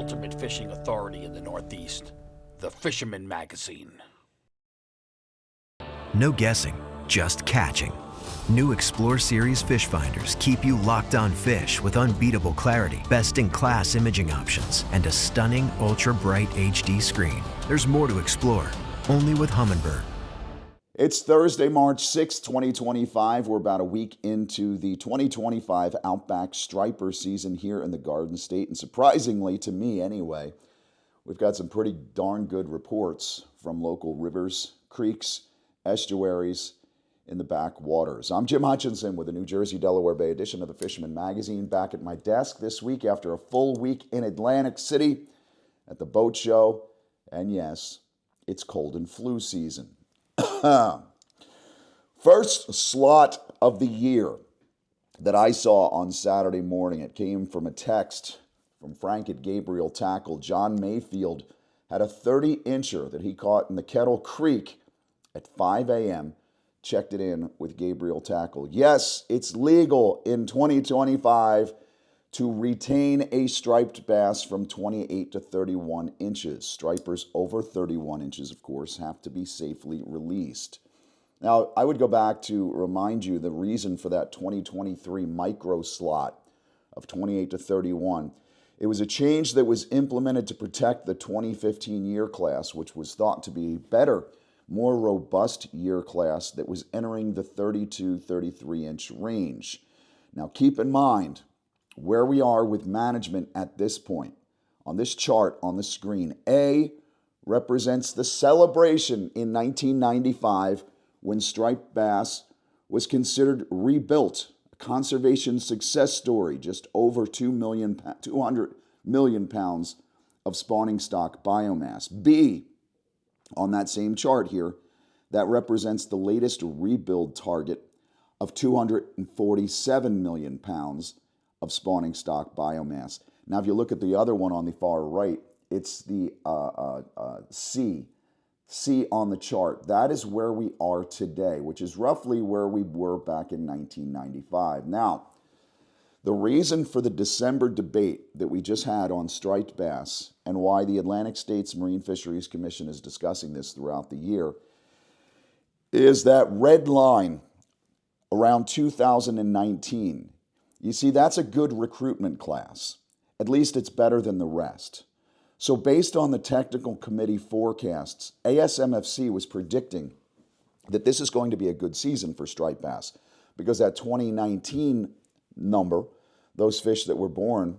ultimate fishing authority in the Northeast, the Fisherman magazine. No guessing, just catching. New Explore Series fish finders keep you locked on fish with unbeatable clarity, best-in-class imaging options, and a stunning ultra-bright HD screen. There's more to explore, only with Humminbird. It's Thursday, March 6, 2025. We're about a week into the 2025 Outback Striper season here in the Garden State. And surprisingly, to me anyway, we've got some pretty darn good reports from local rivers, creeks, estuaries in the backwaters. I'm Jim Hutchinson with the New Jersey, Delaware Bay edition of the Fisherman magazine, back at my desk this week after a full week in Atlantic City at the boat show. And yes, it's cold and flu season. First slot of the year that I saw on Saturday morning. It came from a text from Frank at Gabriel Tackle. John Mayfield had a 30-incher that he caught in the Kettle Creek at 5 a.m. Checked it in with Gabriel Tackle. Yes, it's legal in 2025 to retain a striped bass from 28 to 31 inches. Stripers over 31 inches, of course, have to be safely released. Now, I would go back to remind you the reason for that 2023 micro slot of 28 to 31. It was a change that was implemented to protect the 2015 year class, which was thought to be better, more robust year class that was entering the 32, 33-inch range. Now, keep in mind where we are with management at this point. On this chart on the screen, A represents the celebration in 1995 when striped bass was considered rebuilt, a conservation success story, just over 200 million pounds of spawning stock biomass. B, on that same chart here, that represents the latest rebuild target of 247 million pounds of spawning stock biomass. Now, if you look at the other one on the far right, it's the C on the chart. That is where we are today, which is roughly where we were back in 1995. Now, the reason for the December debate that we just had on striped bass and why the Atlantic States Marine Fisheries Commission is discussing this throughout the year is that red line around 2019. You see, that's a good recruitment class. At least it's better than the rest. So based on the technical committee forecasts, ASMFC was predicting that this is going to be a good season for striped bass because that 2019 number, those fish that were born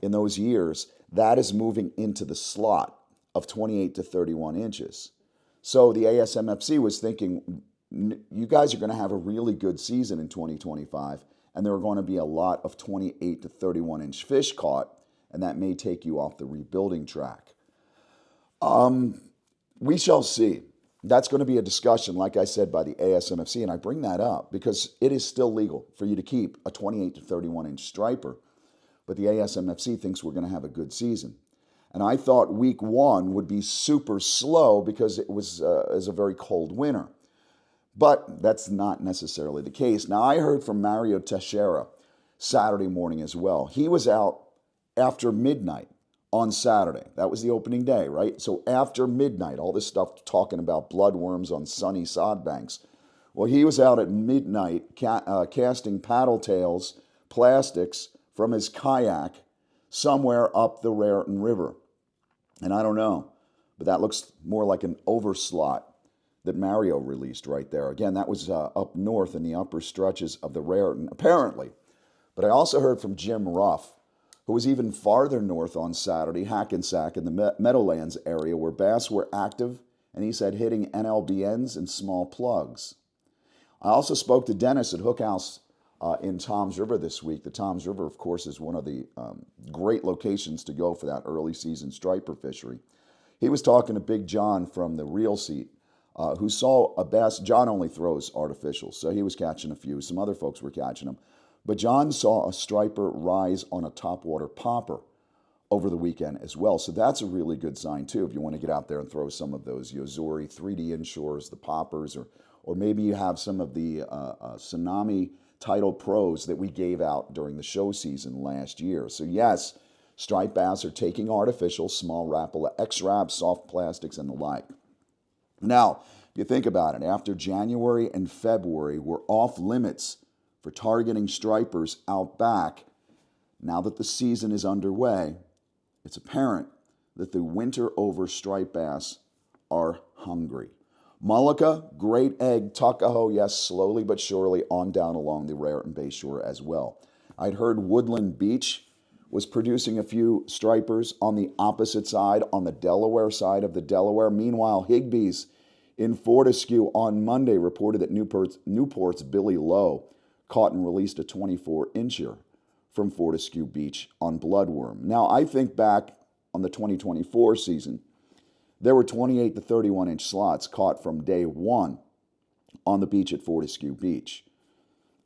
in those years, that is moving into the slot of 28 to 31 inches. So the ASMFC was thinking, you guys are going to have a really good season in 2025, and there are going to be a lot of 28 to 31 inch fish caught, and that may take you off the rebuilding track. We shall see. That's going to be a discussion, like I said, by the ASMFC, and I bring that up because it is still legal for you to keep a 28 to 31 inch striper, but the ASMFC thinks we're going to have a good season. And I thought week one would be super slow because it was a very cold winter. But that's not necessarily the case. Now, I heard from Mario Teixeira Saturday morning as well. He was out after midnight on Saturday. That was the opening day, right? So after midnight, all this stuff talking about bloodworms on sunny sod banks. Well, he was out at midnight casting paddle tails, plastics from his kayak somewhere up the Raritan River. And I don't know, but that looks more like an overslot that Mario released right there. Again, that was up north in the upper stretches of the Raritan, apparently. But I also heard from Jim Ruff, who was even farther north on Saturday, Hackensack in the Meadowlands area where bass were active, and he said hitting NLBNs and small plugs. I also spoke to Dennis at Hook House in Toms River this week. The Toms River, of course, is one of the great locations to go for that early season striper fishery. He was talking to Big John from the Reel Seat, who saw a bass. John only throws artificial, so he was catching a few. Some other folks were catching them. But John saw a striper rise on a topwater popper over the weekend as well. So that's a really good sign, too, if you want to get out there and throw some of those Yozuri 3D inshores, the poppers, or maybe you have some of the Tsunami Title Pros that we gave out during the show season last year. So, yes, Striped bass are taking artificial, small Rapala X-Wrap, soft plastics, and the like. Now, if you think about it, after January and February were off limits for targeting stripers out back, now that the season is underway, it's apparent that the winter over striped bass are hungry. Mullica, Great Egg, Tuckahoe, yes, slowly but surely on down along the Raritan Bay shore as well. I'd heard Woodland Beach was producing a few stripers on the opposite side, on the Delaware side of the Delaware. Meanwhile, Higbee's in Fortescue on Monday reported that Newport's Billy Lowe caught and released a 24-incher from Fortescue Beach on bloodworm. Now, I think back on the 2024 season, there were 28 to 31-inch slots caught from day one on the beach at Fortescue Beach.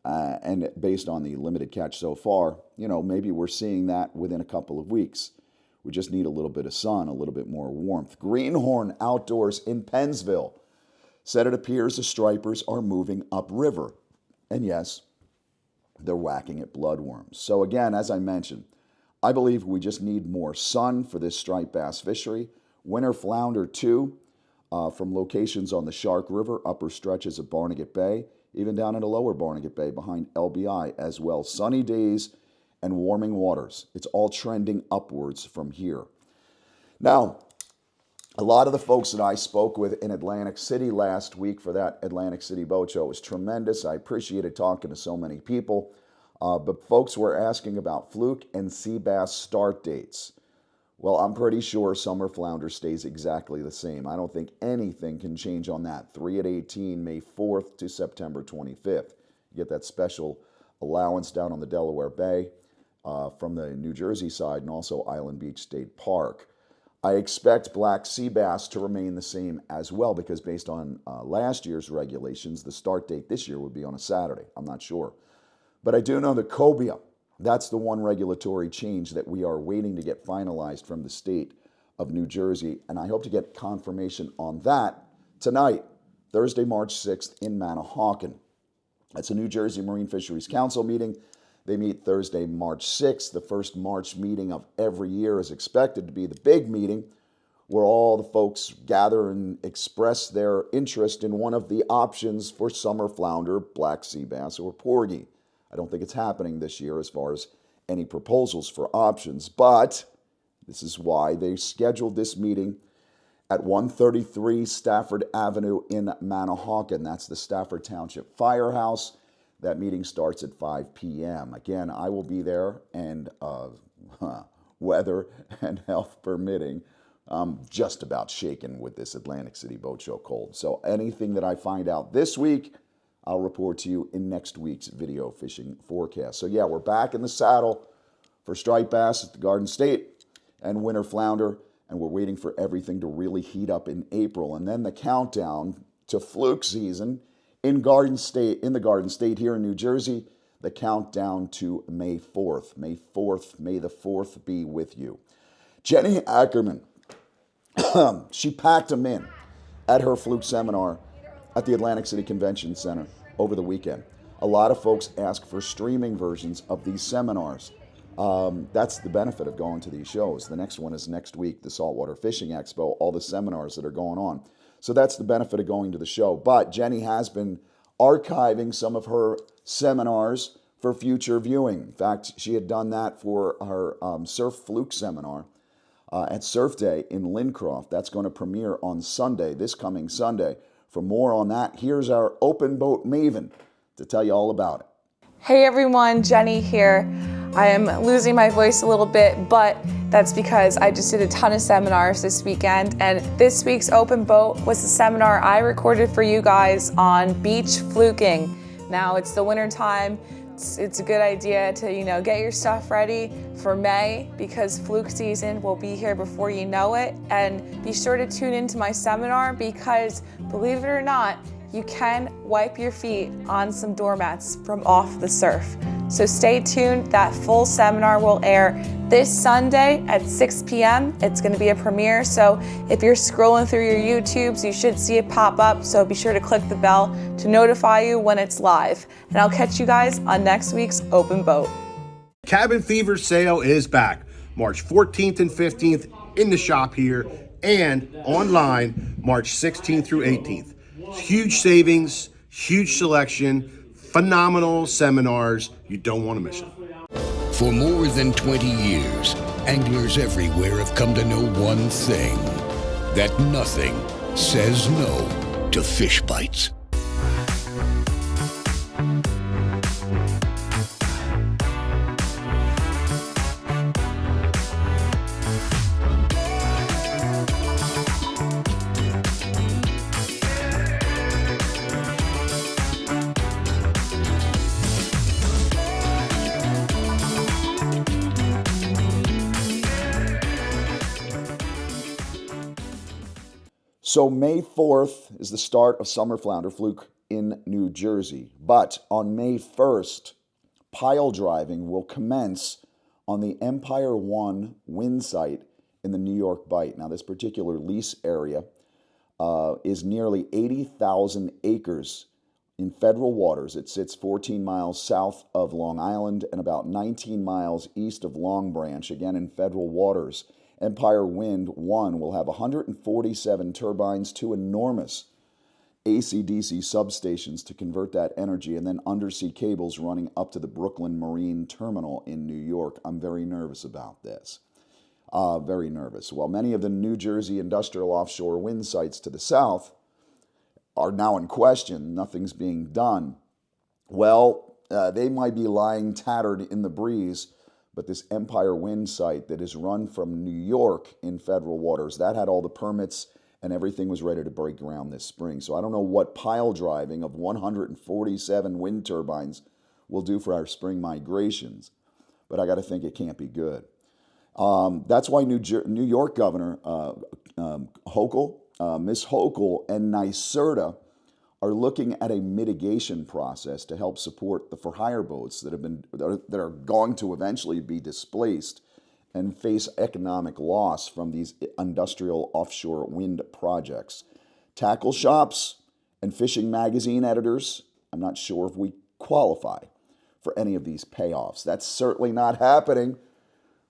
And based on the limited catch so far, maybe we're seeing that within a couple of weeks. We just need a little bit of sun, a little bit more warmth. Greenhorn Outdoors in Pennsville said it appears the stripers are moving upriver. And yes, they're whacking at bloodworms. So again, as I mentioned, I believe we just need more sun for this striped bass fishery. Winter flounder, too, from locations on the Shark River, upper stretches of Barnegat Bay, even down into lower Barnegat Bay behind LBI as well. Sunny days and warming waters. It's all trending upwards from here. Now, a lot of the folks that I spoke with in Atlantic City last week for that Atlantic City Boat Show was tremendous. I appreciated talking to so many people. But folks were asking about fluke and sea bass start dates. Well, I'm pretty sure summer flounder stays exactly the same. I don't think anything can change on that. 3 at 18, May 4th to September 25th. You get that special allowance down on the Delaware Bay from the New Jersey side and also Island Beach State Park. I expect black sea bass to remain the same as well because based on last year's regulations, the start date this year would be on a Saturday. I'm not sure. But I do know that cobia, that's the one regulatory change that we are waiting to get finalized from the state of New Jersey. And I hope to get confirmation on that tonight, Thursday, March 6th in Manahawkin. That's a New Jersey Marine Fisheries Council meeting. They meet Thursday, March 6th. The first March meeting of every year is expected to be the big meeting where all the folks gather and express their interest in one of the options for summer flounder, black sea bass, or porgy. I don't think it's happening this year as far as any proposals for options, but this is why they scheduled this meeting at 133 Stafford Avenue in Manahawkin. That's the Stafford Township Firehouse. That meeting starts at 5 p.m. Again, I will be there, and weather and health permitting, I'm just about shaken with this Atlantic City Boat Show cold. So anything that I find out this week, I'll report to you in next week's video fishing forecast. So yeah, we're back in the saddle for striped bass at the Garden State and winter flounder, and we're waiting for everything to really heat up in April. And then the countdown to fluke season in the Garden State here in New Jersey, the countdown to May 4th. May 4th, may the 4th be with you. Jenny Ackerman, she packed them in at her fluke seminar at the Atlantic City Convention Center over the weekend. A lot of folks ask for streaming versions of these seminars. That's the benefit of going to these shows. The next one is next week, the Saltwater Fishing Expo, all the seminars that are going on. So that's the benefit of going to the show. But Jenny has been archiving some of her seminars for future viewing. In fact, she had done that for her surf fluke seminar at Surf Day in Lincroft. That's going to premiere on Sunday, this coming Sunday. For more on that, here's our open boat maven to tell you all about it. Hey everyone, Jenny here. I am losing my voice a little bit, but that's because I just did a ton of seminars this weekend, and this week's open boat was the seminar I recorded for you guys on beach fluking. Now it's the winter time. It's a good idea to, get your stuff ready for May because fluke season will be here before you know it. And be sure to tune into my seminar because, believe it or not, you can wipe your feet on some doormats from off the surf. So stay tuned. That full seminar will air this Sunday at 6 p.m. It's going to be a premiere. So if you're scrolling through your YouTubes, you should see it pop up. So be sure to click the bell to notify you when it's live. And I'll catch you guys on next week's Open Boat. Cabin Fever sale is back. March 14th and 15th in the shop here, and online March 16th through 18th. Huge savings, huge selection, phenomenal seminars. You don't want to miss it. For more than 20 years, anglers everywhere have come to know one thing, that nothing says no to fish bites. So May 4th is the start of summer flounder fluke in New Jersey. But on May 1st, pile driving will commence on the Empire One wind site in the New York Bight. Now, this particular lease area is nearly 80,000 acres in federal waters. It sits 14 miles south of Long Island and about 19 miles east of Long Branch, again in federal waters. Empire Wind 1 will have 147 turbines, 2 enormous AC/DC substations to convert that energy, and then undersea cables running up to the Brooklyn Marine Terminal in New York. I'm very nervous about this. Very nervous. While many of the New Jersey industrial offshore wind sites to the south are now in question, nothing's being done. Well, they might be lying tattered in the breeze, but this Empire Wind site that is run from New York in federal waters, that had all the permits and everything was ready to break ground this spring. So I don't know what pile driving of 147 wind turbines will do for our spring migrations, but I got to think it can't be good. That's why New York Governor Hochul, Miss Hochul, and NYSERDA are looking at a mitigation process to help support the for-hire boats that are going to eventually be displaced and face economic loss from these industrial offshore wind projects. Tackle shops and fishing magazine editors, I'm not sure if we qualify for any of these payoffs. That's certainly not happening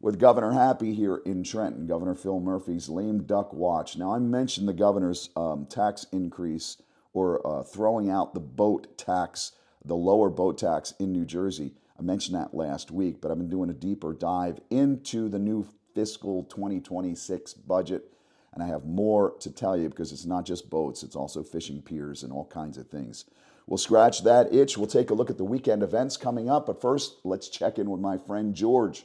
with Governor Happy here in Trenton, Governor Phil Murphy's lame duck watch. Now, I mentioned the governor's tax increase or throwing out the boat tax, the lower boat tax in New Jersey. I mentioned that last week, but I've been doing a deeper dive into the new fiscal 2026 budget, and I have more to tell you because it's not just boats, it's also fishing piers and all kinds of things. We'll scratch that itch. We'll take a look at the weekend events coming up, but first, let's check in with my friend George,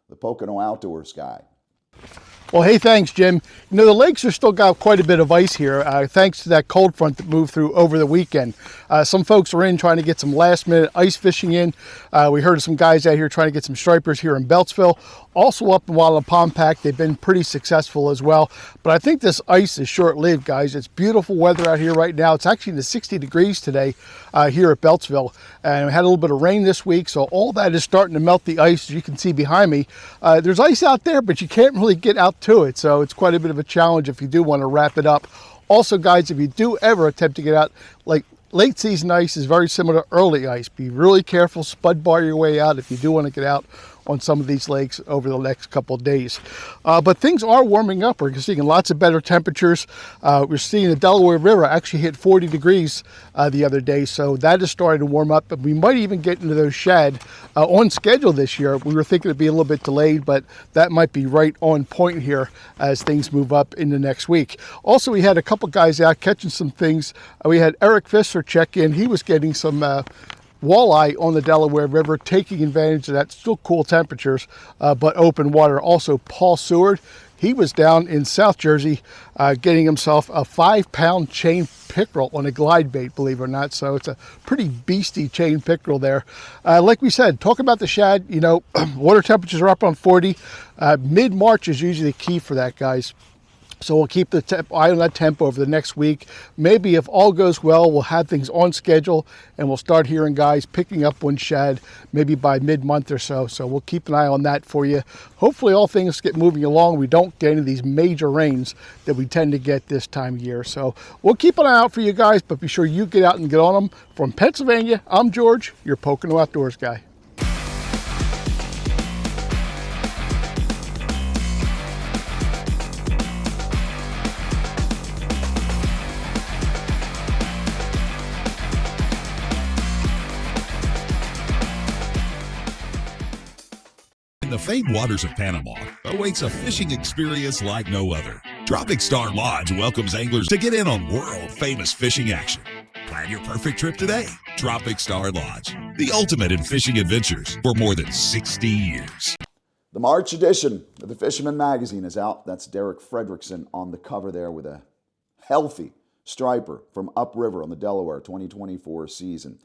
the Pocono Outdoors guy. Well, hey, thanks, Jim. You know, the lakes are still got quite a bit of ice here, thanks to that cold front that moved through over the weekend. Some folks are in trying to get some last-minute ice fishing in. We heard of some guys out here trying to get some stripers here in Beltsville. Also up in Wallapampack, they've been pretty successful as well. But I think this ice is short-lived, guys. It's beautiful weather out here right now. It's actually in the 60 degrees today here at Beltsville. And we had a little bit of rain this week, so all that is starting to melt the ice, as you can see behind me. There's ice out there, but you can't really get out to it, so it's quite a bit of a challenge if you do want to wrap it up. Also, guys, if you do ever attempt to get out, like late season ice is very similar to early ice. Be really careful, spud bar your way out if you do want to get out on some of these lakes over the next couple of days. But things are warming up. We're seeing lots of better temperatures. We're seeing the Delaware River actually hit 40 degrees the other day, so that is starting to warm up. And we might even get into those shad on schedule this year. We were thinking it'd be a little bit delayed, but that might be right on point here as things move up in the next week. Also, we had a couple guys out catching some things. We had Eric Fisher check in. He was getting some walleye on the Delaware River, taking advantage of that still cool temperatures, but open water. Also, Paul Seward, he was down in South Jersey getting himself a 5-pound chain pickerel on a glide bait, believe it or not. So it's a pretty beastie chain pickerel there. Like we said, talking about the shad, you know, water temperatures are up on 40. Mid-March is usually the key for that, guys. So we'll keep the eye on that tempo over the next week. Maybe if all goes well, we'll have things on schedule and we'll start hearing guys picking up one shad maybe by mid-month or so. So we'll keep an eye on that for you. Hopefully all things get moving along. We don't get any of these major rains that we tend to get this time of year. So we'll keep an eye out for you guys, but be sure you get out and get on them. From Pennsylvania, I'm George, your Pocono Outdoors guy. the famed waters of Panama awaits a fishing experience like no other. Tropic Star Lodge welcomes anglers to get in on world-famous fishing action. Plan your perfect trip today. Tropic Star Lodge, the ultimate in fishing adventures for more than 60 years. The March edition of the Fisherman magazine is out. That's Derek Fredrickson on the cover there with a healthy striper from upriver on the Delaware 2024 season.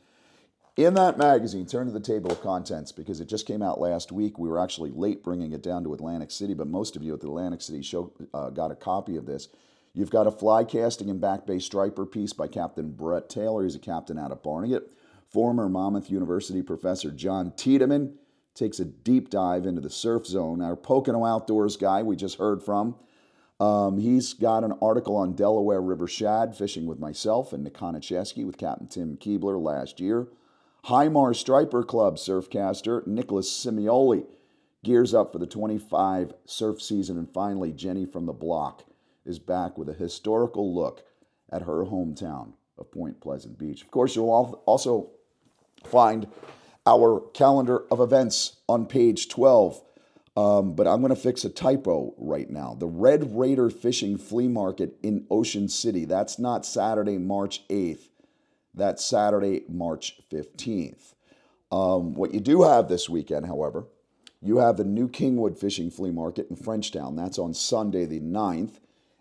In that magazine, turn to the table of contents because it just came out last week. We were actually late bringing it down to Atlantic City, but most of you at the Atlantic City show got a copy of this. You've got a fly casting and back bay striper piece by Captain Brett Taylor. He's a captain out of Barnegat. Former Monmouth University professor John Tiedemann takes a deep dive into the surf zone. Our Pocono Outdoors guy we just heard from, he's got an article on Delaware River shad fishing with myself and Nick Konicheski with Captain Tim Keebler last year. Highmar Striper Club surfcaster Nicholas Simioli gears up for the 25 surf season. And finally, Jenny from the block is back with a historical look at her hometown of Point Pleasant Beach. Of course, you'll also find our calendar of events on page 12. But I'm going to fix a typo right now. The Red Raider Fishing Flea Market in Ocean City. That's not Saturday, March 8th. That's Saturday, March 15th. What you do have this weekend, however, you have the New Kingwood Fishing Flea Market in Frenchtown. That's on Sunday the 9th.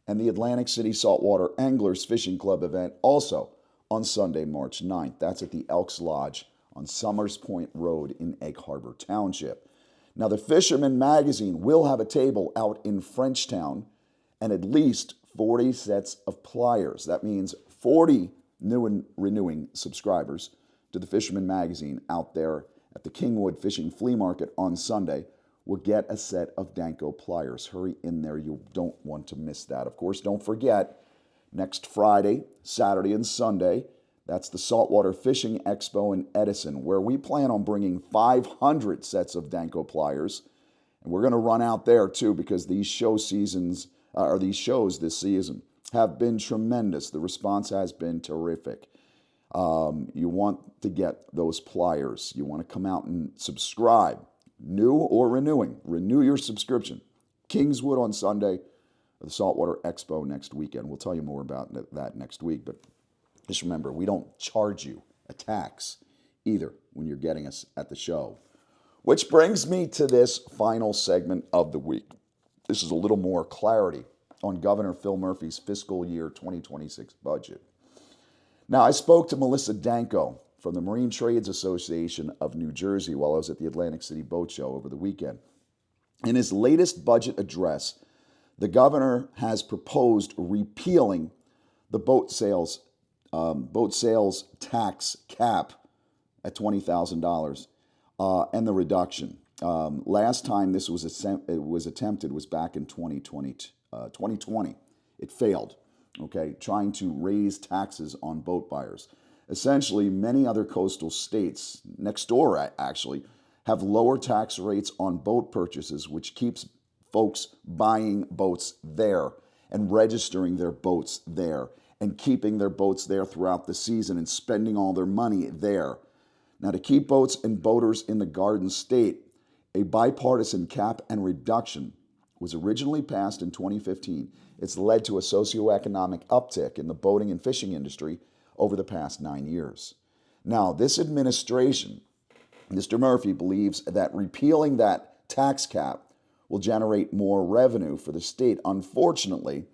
And the Atlantic City Saltwater Anglers Fishing Club event also on Sunday, March 9th. That's at the Elks Lodge on Summers Point Road in Egg Harbor Township. Now, the Fisherman magazine will have a table out in Frenchtown and at least 40 sets of pliers. That means 40 new and renewing subscribers to the Fisherman magazine out there at the Kingwood Fishing Flea Market on Sunday will get a set of Danko pliers. Hurry in there. You don't want to miss that. Of course, don't forget, next Friday, Saturday, and Sunday, that's the Saltwater Fishing Expo in Edison, where we plan on bringing 500 sets of Danko pliers. And we're going to run out there, too, because these shows this season have been tremendous. The response has been terrific. You want to get those pliers. You want to come out and subscribe, new or renewing. Renew your subscription. Kingswood on Sunday, the Saltwater Expo next weekend. We'll tell you more about that next week. But just remember, we don't charge you a tax either when you're getting us at the show. Which brings me to this final segment of the week. This is a little more clarity on Governor Phil Murphy's fiscal year 2026 budget. Now, I spoke to Melissa Danko from the Marine Trades Association of New Jersey while I was at the Atlantic City Boat Show over the weekend. In his latest budget address, the governor has proposed repealing the boat sales tax cap at $20,000 and the reduction. Last time this was attempted was back in 2020. It failed, okay, trying to raise taxes on boat buyers. Essentially, many other coastal states, next door actually, have lower tax rates on boat purchases, which keeps folks buying boats there and registering their boats there and keeping their boats there throughout the season and spending all their money there. Now, to keep boats and boaters in the Garden State, a bipartisan cap and reduction was originally passed in 2015. It's led to a socioeconomic uptick in the boating and fishing industry over the past 9 years. Now, this administration, Mr. Murphy, believes that repealing that tax cap will generate more revenue for the state. Unfortunately,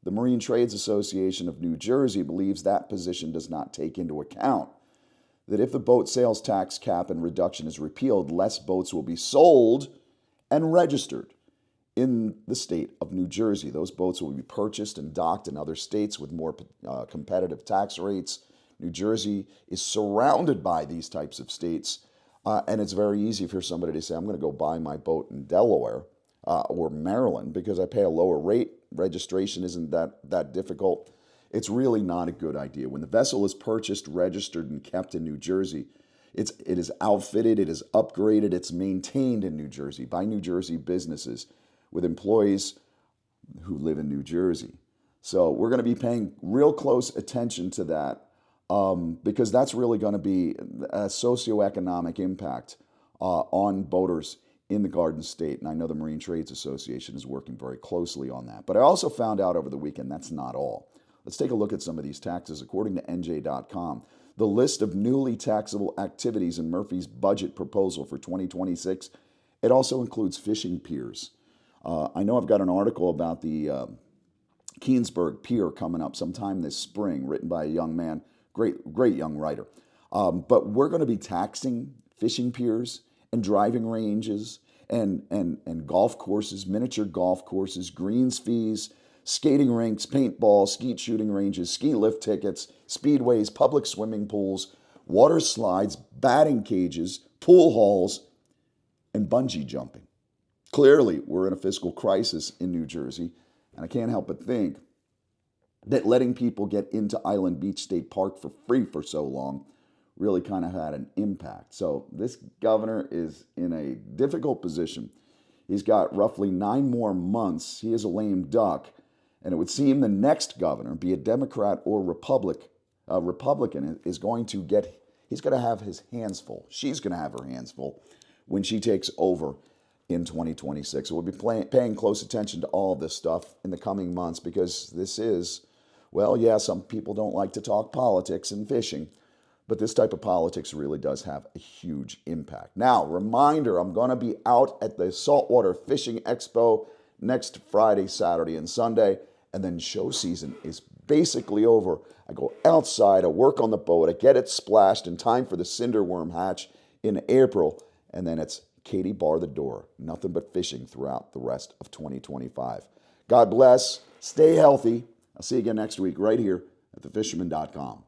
the Marine Trades Association of New Jersey believes that position does not take into account that if the boat sales tax cap and reduction is repealed, less boats will be sold and registered in the state of New Jersey. Those boats will be purchased and docked in other states with more competitive tax rates. New Jersey is surrounded by these types of states, and it's very easy for somebody to say, I'm going to go buy my boat in Delaware or Maryland because I pay a lower rate. Registration isn't that difficult. It's really not a good idea. When the vessel is purchased, registered, and kept in New Jersey, it is outfitted, it is upgraded, it's maintained in New Jersey by New Jersey businesses with employees who live in New Jersey. So we're going to be paying real close attention to that because that's really going to be a socioeconomic impact on boaters in the Garden State, and I know the Marine Trades Association is working very closely on that. But I also found out over the weekend that's not all. Let's take a look at some of these taxes. According to NJ.com, the list of newly taxable activities in Murphy's budget proposal for 2026, it also includes fishing piers. I know I've got an article about the Keensburg Pier coming up sometime this spring, written by a young man, great young writer. But we're going to be taxing fishing piers and driving ranges and golf courses, miniature golf courses, greens fees, skating rinks, paintball, skeet shooting ranges, ski lift tickets, speedways, public swimming pools, water slides, batting cages, pool halls, and bungee jumping. Clearly, we're in a fiscal crisis in New Jersey, and I can't help but think that letting people get into Island Beach State Park for free for so long really kind of had an impact. So this governor is in a difficult position. He's got roughly 9 more months. He is a lame duck. And it would seem the next governor, be it Democrat or Republican, is going to he's going to have his hands full. She's going to have her hands full when she takes over in 2026. So we'll be paying close attention to all of this stuff in the coming months, because this is, well, yeah, some people don't like to talk politics and fishing, but this type of politics really does have a huge impact. Now, reminder, I'm going to be out at the Saltwater Fishing Expo next Friday, Saturday, and Sunday, and then show season is basically over. I go outside, I work on the boat, I get it splashed in time for the cinder worm hatch in April, and then it's Katie bar the door. Nothing but fishing throughout the rest of 2025. God bless. Stay healthy. I'll see you again next week right here at thefisherman.com.